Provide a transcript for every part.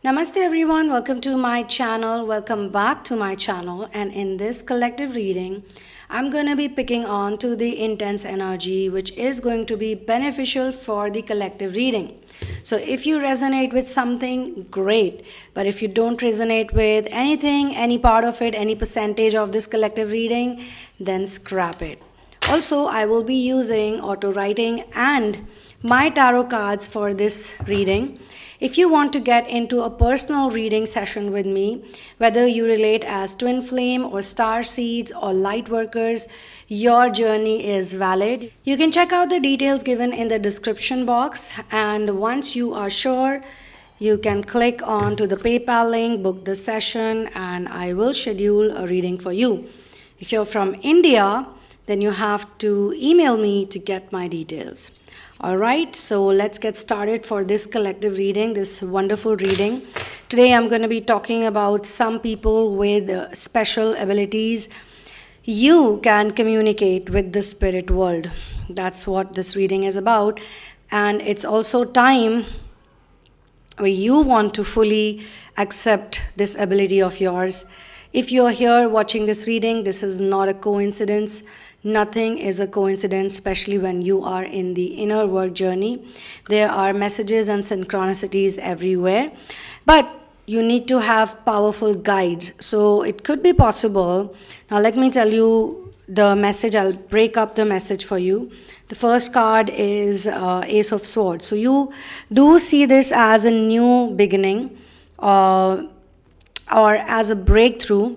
Namaste everyone, welcome to my channel, welcome back to my channel, and in this collective reading I'm going to be picking on to the intense energy which is going to be beneficial for the collective reading. So if you resonate with something, great, but if you don't resonate with anything, any part of it, any percentage of this collective reading, then scrap it. Also, I will be using auto writing and my tarot cards for this reading. If you want to get into a personal reading session with me, whether you relate as twin flame or star seeds or light workers, your journey is valid. You can check out the details given in the description box, and once you are sure, you can click on to the PayPal link, book the session, and I will schedule a reading for you. If you're from India, then you have to email me to get my details. Alright, so let's get started for this collective reading, this wonderful reading. Today I'm going to be talking about some people with special abilities. You can communicate with the spirit world. That's what this reading is about. And it's also time where you want to fully accept this ability of yours. If you're here watching this reading, this is not a coincidence. Nothing is a coincidence, especially when you are in the inner work journey. There are messages and synchronicities everywhere, but you need to have powerful guides. So it could be possible. Now let me tell you the message. I'll break up the message for you. The first card is Ace of Swords. So you do see this as a new beginning or as a breakthrough.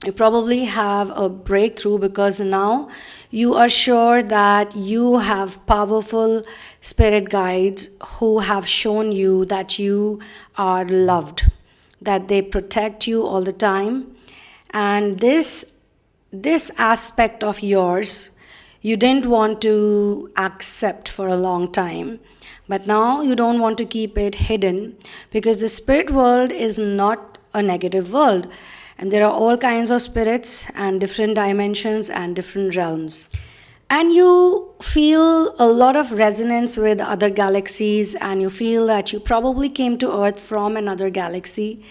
You probably have a breakthrough because now you are sure that you have powerful spirit guides who have shown you that you are loved, that they protect you all the time. And this aspect of yours, you didn't want to accept for a long time. But now you don't want to keep it hidden because the spirit world is not a negative world. And there are all kinds of spirits and different dimensions and different realms. And you feel a lot of resonance with other galaxies, and you feel that you probably came to Earth from another galaxy.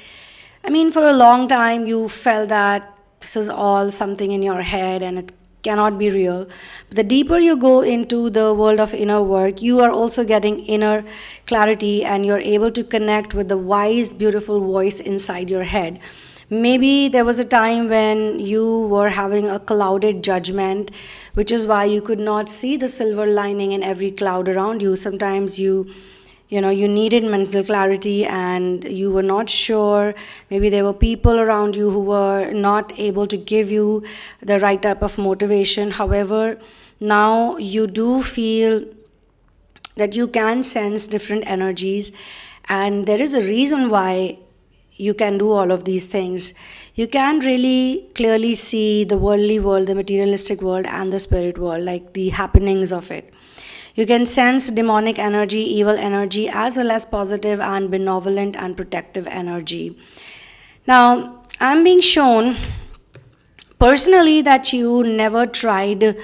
I mean, for a long time you felt that this is all something in your head and it cannot be real. But the deeper you go into the world of inner work, you are also getting inner clarity, and you're able to connect with the wise, beautiful voice inside your head. Maybe there was a time when you were having a clouded judgment, which is why you could not see the silver lining in every cloud around you. Sometimes you needed mental clarity and you were not sure. Maybe there were people around you who were not able to give you the right type of motivation. However, now you do feel that you can sense different energies, and there is a reason why you can do all of these things. You can really clearly see the worldly world, the materialistic world, and the spirit world, like the happenings of it. You can sense demonic energy, evil energy, as well as positive and benevolent and protective energy. Now, I'm being shown personally that you never tried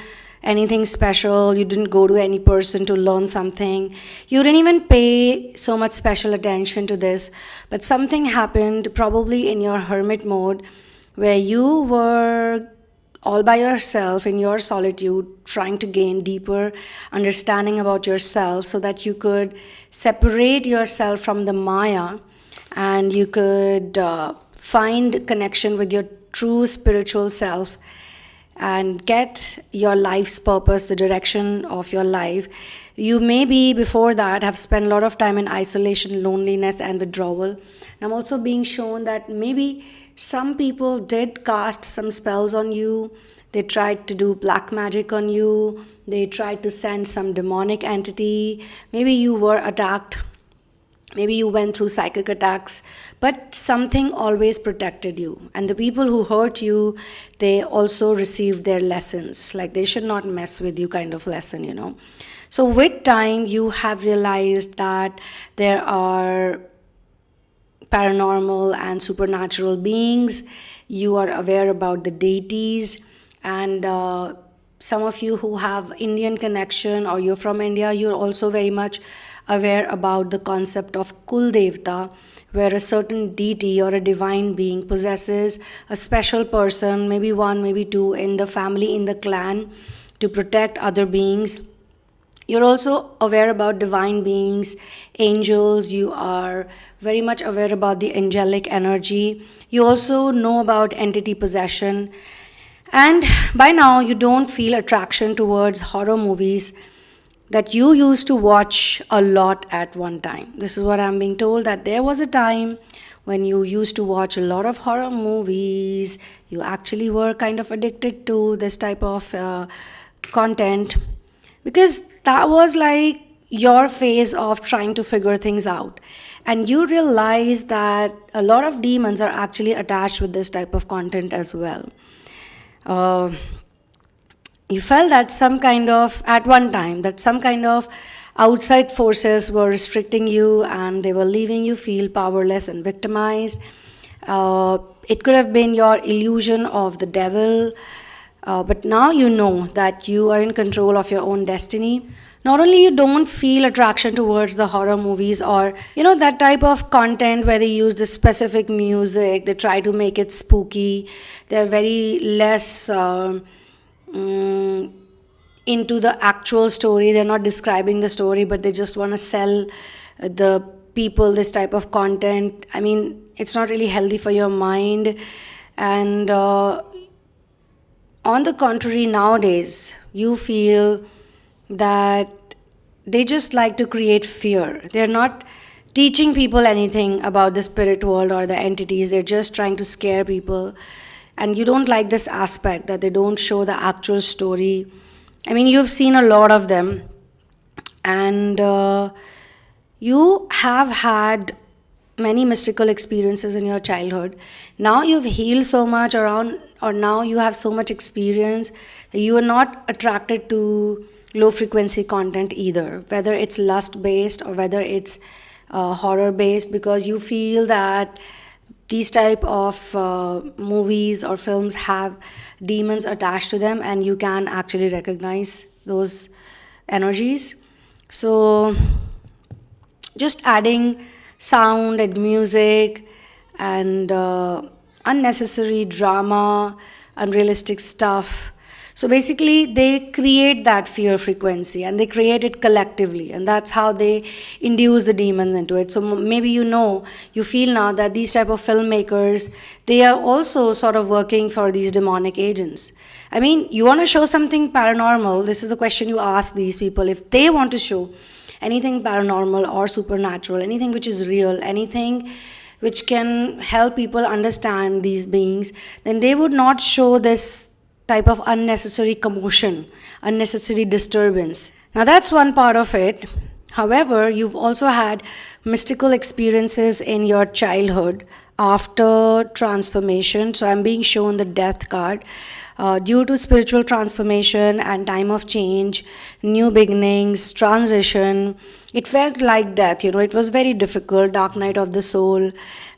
anything special. You didn't go to any person to learn something. You didn't even pay so much special attention to this. But something happened probably in your hermit mode where you were all by yourself in your solitude, trying to gain deeper understanding about yourself so that you could separate yourself from the Maya and you could find connection with your true spiritual self and get your life's purpose, the direction of your life. You maybe before that have spent a lot of time in isolation, loneliness, and withdrawal. I'm also being shown that maybe some people did cast some spells on you. They tried to do black magic on you. They tried to send some demonic entity. Maybe you were attacked. Maybe you went through psychic attacks, but something always protected you. And the people who hurt you, they also received their lessons. Like they should not mess with you kind of lesson. So with time, you have realized that there are paranormal and supernatural beings. You are aware about the deities, and some of you who have Indian connection or you're from India, you're also very much aware about the concept of Kul Devta, where a certain deity or a divine being possesses a special person, maybe one, maybe two, in the family, in the clan, to protect other beings. You're also aware about divine beings, angels. You are very much aware about the angelic energy. You also know about entity possession. And by now, you don't feel attraction towards horror movies that you used to watch a lot at one time. This is what I'm being told, that there was a time when you used to watch a lot of horror movies. You actually were kind of addicted to this type of content, because that was like your phase of trying to figure things out. And you realize that a lot of demons are actually attached with this type of content as well. Uh, you felt that some kind of, at one time, that some kind of outside forces were restricting you and they were leaving you feel powerless and victimized. It could have been your illusion of the devil, but now you know that you are in control of your own destiny. Not only you don't feel attraction towards the horror movies, or that type of content where they use the specific music, they try to make it spooky, they're very less into the actual story. They're not describing the story, but they just want to sell the people this type of content. I mean, it's not really healthy for your mind. And on the contrary, nowadays you feel that they just like to create fear. They're not teaching people anything about the spirit world or the entities. They're just trying to scare people. And you don't like this aspect that they don't show the actual story. I mean, you've seen a lot of them, and you have had many mystical experiences in your childhood. Now you've healed so much around, or now you have so much experience that you are not attracted to low frequency content either, whether it's lust based or whether it's horror based, because you feel that these type of movies or films have demons attached to them, and you can actually recognize those energies. So just adding sound and music and unnecessary drama, unrealistic stuff. So basically, they create that fear frequency, and they create it collectively, and that's how they induce the demons into it. So maybe you feel now that these type of filmmakers, they are also sort of working for these demonic agents. I mean, you want to show something paranormal, this is a question you ask these people. If they want to show anything paranormal or supernatural, anything which is real, anything which can help people understand these beings, then they would not show this type of unnecessary commotion, unnecessary disturbance. Now that's one part of it. However, you've also had mystical experiences in your childhood after transformation. So I'm being shown the death card. Due to spiritual transformation and time of change, new beginnings, transition, it felt like death. It was very difficult, dark night of the soul.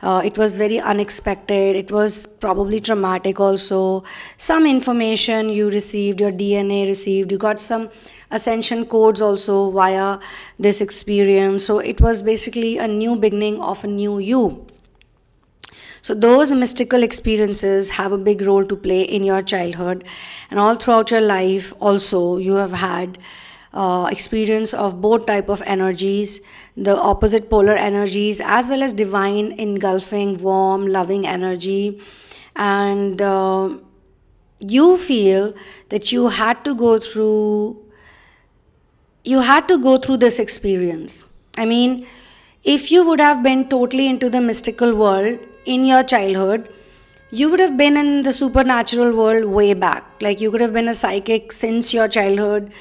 It was very unexpected. It was probably traumatic also. Some information you received, your DNA received, you got some ascension codes also via this experience. So it was basically a new beginning of a new you. So those mystical experiences have a big role to play in your childhood, and all throughout your life also you have had experience of both type of energies, the opposite polar energies, as well as divine engulfing warm loving energy. And you feel that you had to go through this experience. I mean, if you would have been totally into the mystical world in your childhood, you would have been in the supernatural world way back. Like, you could have been a psychic since your childhood.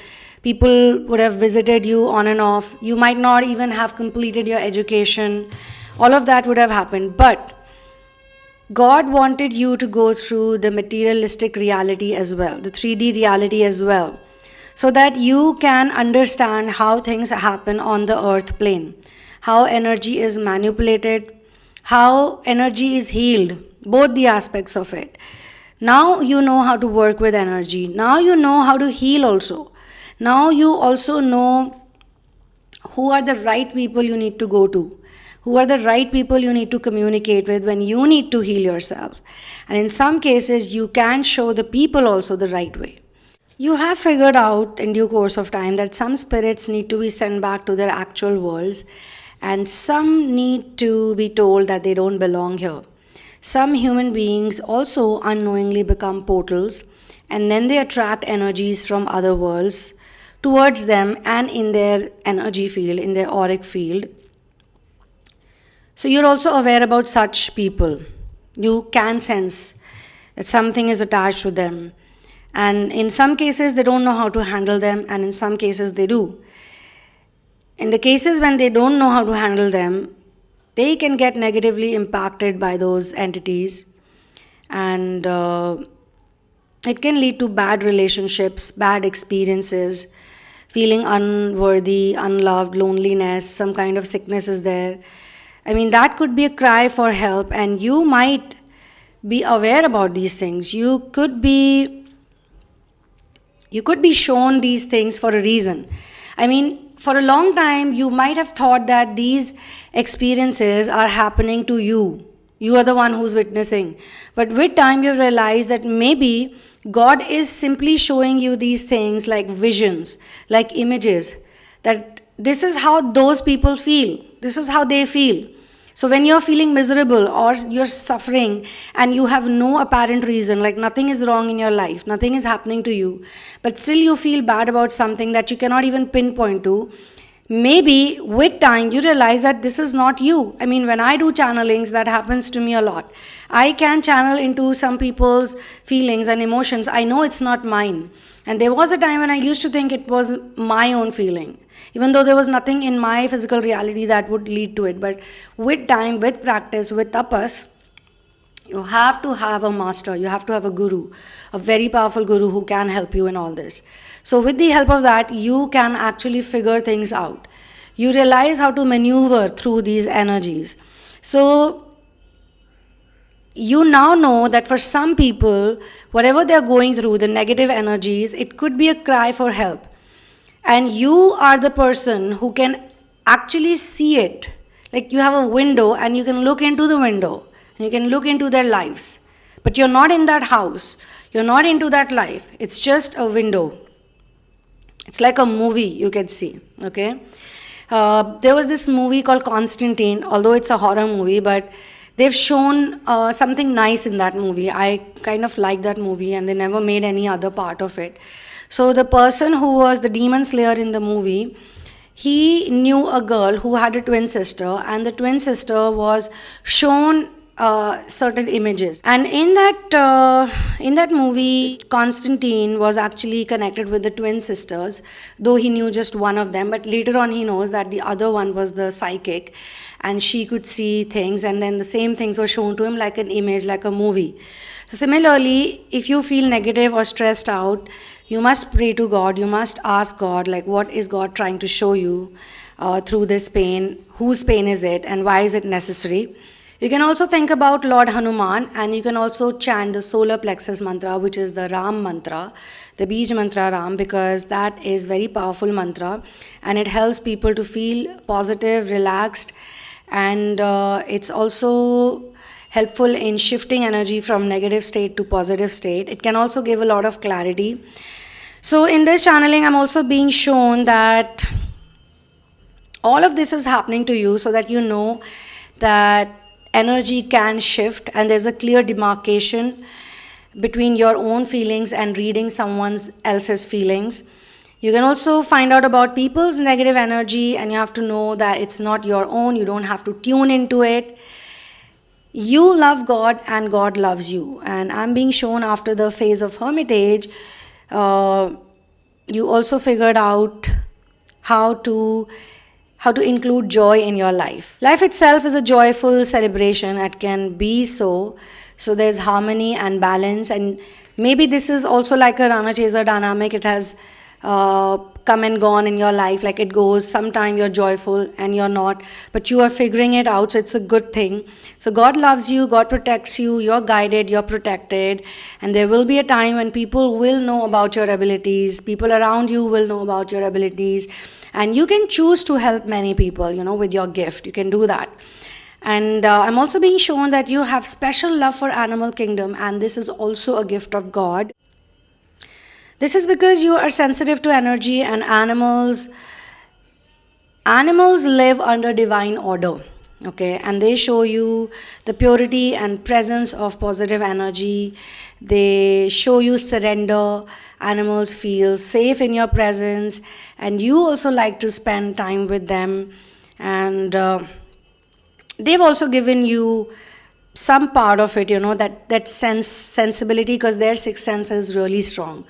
People would have visited you on and off. You might not even have completed your education. All of that would have happened. But God wanted you to go through the materialistic reality as well, the 3D reality as well, so that you can understand how things happen on the earth plane, how energy is manipulated, how energy is healed, both the aspects of it. Now you know how to work with energy. Now you know how to heal also. Now you also know who are the right people you need to go to, who are the right people you need to communicate with when you need to heal yourself. And in some cases, you can show the people also the right way. You have figured out in due course of time that some spirits need to be sent back to their actual worlds, and some need to be told that they don't belong here. Some human beings also unknowingly become portals, and then they attract energies from other worlds towards them and in their energy field, in their auric field. So you're also aware about such people. You can sense that something is attached to them. And in some cases, they don't know how to handle them, and in some cases, they do. In the cases when they don't know how to handle them, they can get negatively impacted by those entities, and it can lead to bad relationships, bad experiences, feeling unworthy, unloved, loneliness, some kind of sickness is there. I mean, that could be a cry for help, and you might be aware about these things. You could be shown these things for a reason. I mean, for a long time, you might have thought that these experiences are happening to you. You are the one who's witnessing. But with time, you realize that maybe God is simply showing you these things like visions, like images, that this is how those people feel. This is how they feel. So when you're feeling miserable or you're suffering and you have no apparent reason, like nothing is wrong in your life, nothing is happening to you, but still you feel bad about something that you cannot even pinpoint to, maybe with time you realize that this is not you. I mean, when I do channelings, that happens to me a lot. I can channel into some people's feelings and emotions. I know it's not mine. And there was a time when I used to think it was my own feeling, even though there was nothing in my physical reality that would lead to it. But with time, with practice, with tapas, you have to have a master, you have to have a guru, a very powerful guru who can help you in all this. So with the help of that, you can actually figure things out. You realize how to maneuver through these energies. So you now know that for some people, whatever they're going through, the negative energies, it could be a cry for help. And you are the person who can actually see it. Like you have a window and you can look into the window and you can look into their lives. But you're not in that house. You're not into that life. It's just a window. It's like a movie you can see. Okay. There was this movie called Constantine, although it's a horror movie, but they've shown something nice in that movie. I kind of like that movie, and they never made any other part of it. So the person who was the demon slayer in the movie, he knew a girl who had a twin sister, and the twin sister was shown certain images. And in that movie, Constantine was actually connected with the twin sisters, though he knew just one of them. But later on, he knows that the other one was the psychic, and she could see things, and then the same things were shown to him like an image, like a movie. So similarly, if you feel negative or stressed out, you must pray to God. You must ask God, like, what is God trying to show you through this pain? Whose pain is it, and why is it necessary? You can also think about Lord Hanuman, and you can also chant the solar plexus mantra, which is the Ram mantra, the Bij mantra Ram, because that is very powerful mantra, and it helps people to feel positive, relaxed, and it's also helpful in shifting energy from negative state to positive state. It can also give a lot of clarity. So in this channeling, I'm also being shown that all of this is happening to you so that you know that energy can shift, and there's a clear demarcation between your own feelings and reading someone else's feelings. You can also find out about people's negative energy, and you have to know that it's not your own. You don't have to tune into it. You love God and God loves you. And I'm being shown after the phase of hermitage, you also figured out how to include joy in your life. Life itself is a joyful celebration. It can be so. So there's harmony and balance. And maybe this is also like a runner-chaser dynamic. It has come and gone in your life. Like it goes, sometime you're joyful and you're not. But you are figuring it out. So it's a good thing. So God loves you. God protects you. You're guided. You're protected. And there will be a time when people will know about your abilities. People around you will know about your abilities. And you can choose to help many people, with your gift. You can do that. And I'm also being shown that you have special love for animal kingdom, and this is also a gift of God. This is because you are sensitive to energy, and animals live under divine order, okay, and they show you the purity and presence of positive energy. They show you surrender. Animals feel safe in your presence, and you also like to spend time with them. And they've also given you some part of it, that sensibility, because their sixth sense is really strong.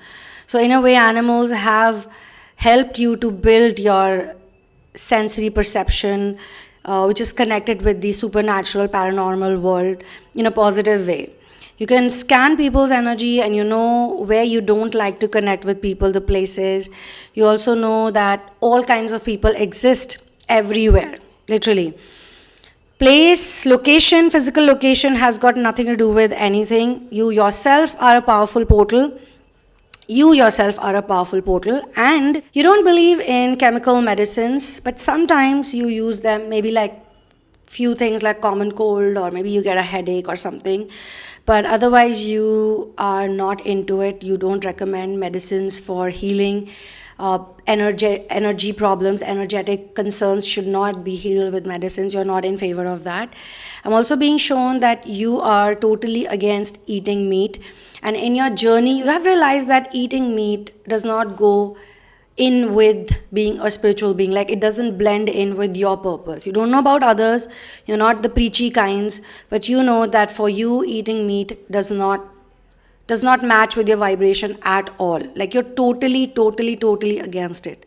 So in a way, animals have helped you to build your sensory perception, which is connected with the supernatural paranormal world in a positive way. You can scan people's energy, and you know where you don't like to connect with people, the places. You also know that all kinds of people exist everywhere, literally. Place, location, physical location has got nothing to do with anything. You yourself are a powerful portal. And you don't believe in chemical medicines, but sometimes you use them, maybe like few things like common cold, or maybe you get a headache or something. But otherwise, you are not into it. You don't recommend medicines for healing. Energy problems, energetic concerns should not be healed with medicines. You're not in favor of that. I'm also being shown that you are totally against eating meat. And in your journey, you have realized that eating meat does not go in with being a spiritual being. Like, it doesn't blend in with your purpose. You don't know about others. You're not the preachy kinds. But you know that for you, eating meat does not match with your vibration at all. Like, you're totally against it.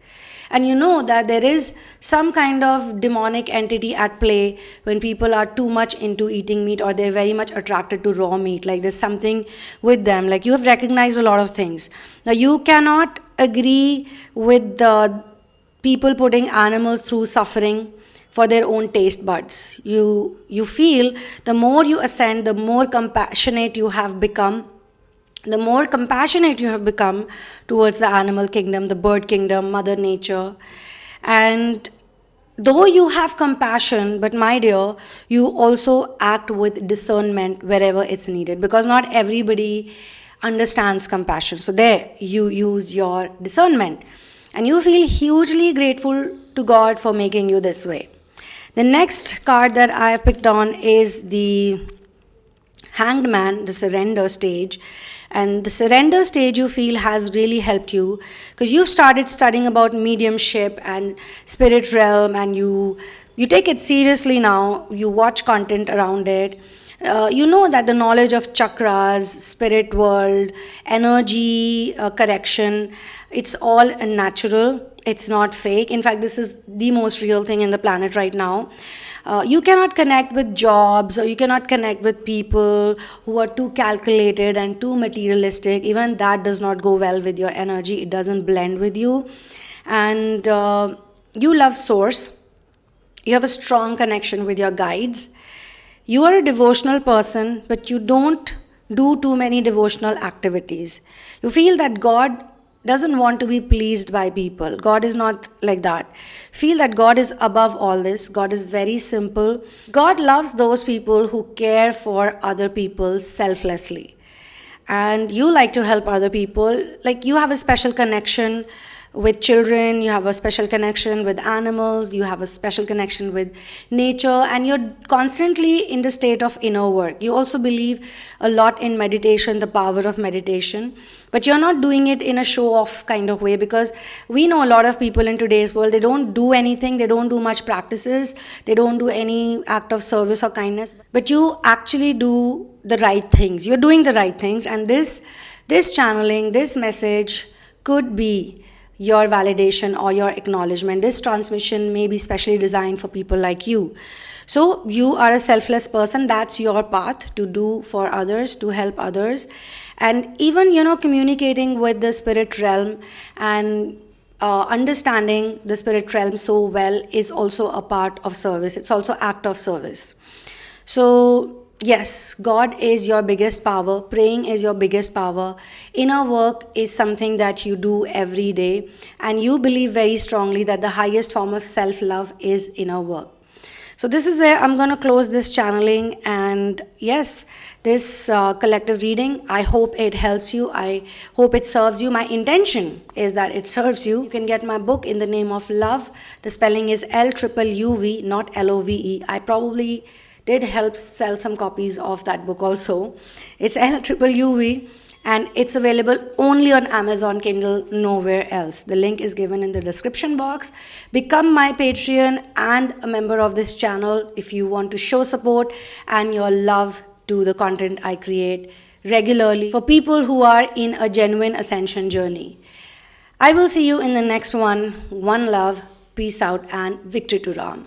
And you know that there is some kind of demonic entity at play when people are too much into eating meat, or they're very much attracted to raw meat. Like, there's something with them. Like, you have recognized a lot of things. Now, you cannot agree with the people putting animals through suffering for their own taste buds. You feel the more you ascend, the more compassionate you have become towards the animal kingdom, the bird kingdom, Mother Nature. And though you have compassion, but my dear, you also act with discernment wherever it's needed, because not everybody understands compassion. So there, you use your discernment, and you feel hugely grateful to God for making you this way. The next card that I have picked on is the Hanged Man, the surrender stage. And the surrender stage, you feel, has really helped you, because you've started studying about mediumship and spirit realm, and you take it seriously now. You watch content around it. You know that the knowledge of chakras, spirit world, energy correction, it's all natural. It's not fake. In fact, this is the most real thing in the planet right now. You cannot connect with jobs, or you cannot connect with people who are too calculated and too materialistic. Even that does not go well with your energy. It doesn't blend with you. And you love source. You have a strong connection with your guides. You are a devotional person, but you don't do too many devotional activities. You feel that God doesn't want to be pleased by people. God is not like that. Feel that God is above all this. God is very simple. God loves those people who care for other people selflessly. And you like to help other people. Like, you have a special connection with children, you have a special connection with animals, you have a special connection with nature, and you're constantly in the state of inner work. You also believe a lot in meditation, the power of meditation, but you're not doing it in a show-off kind of way, because we know a lot of people in today's world, they don't do anything, they don't do much practices, they don't do any act of service or kindness, but you actually do the right things. You're doing the right things, and this channeling, this message could be your validation or your acknowledgement. This transmission may be specially designed for people like you. So you are a selfless person. That's your path, to do for others, to help others. And even, communicating with the spirit realm and understanding the spirit realm so well is also a part of service. It's also act of service. So Yes, God is your biggest power. Praying is your biggest power. Inner work is something that you do every day, and you believe very strongly that the highest form of self love is inner work. So, this is where I'm going to close this channeling. And yes, this collective reading, I hope it helps you. I hope it serves you. My intention is that it serves you. You can get my book In the Name of Love. The spelling is LUUV, not LOVE. I probably did help sell some copies of that book also. It's LUUV, and it's available only on Amazon Kindle, nowhere else. The link is given in the description box. Become my Patreon and a member of this channel if you want to show support and your love to the content I create regularly for people who are in a genuine ascension journey. I will see you in the next one. One love, peace out, and victory to Ram.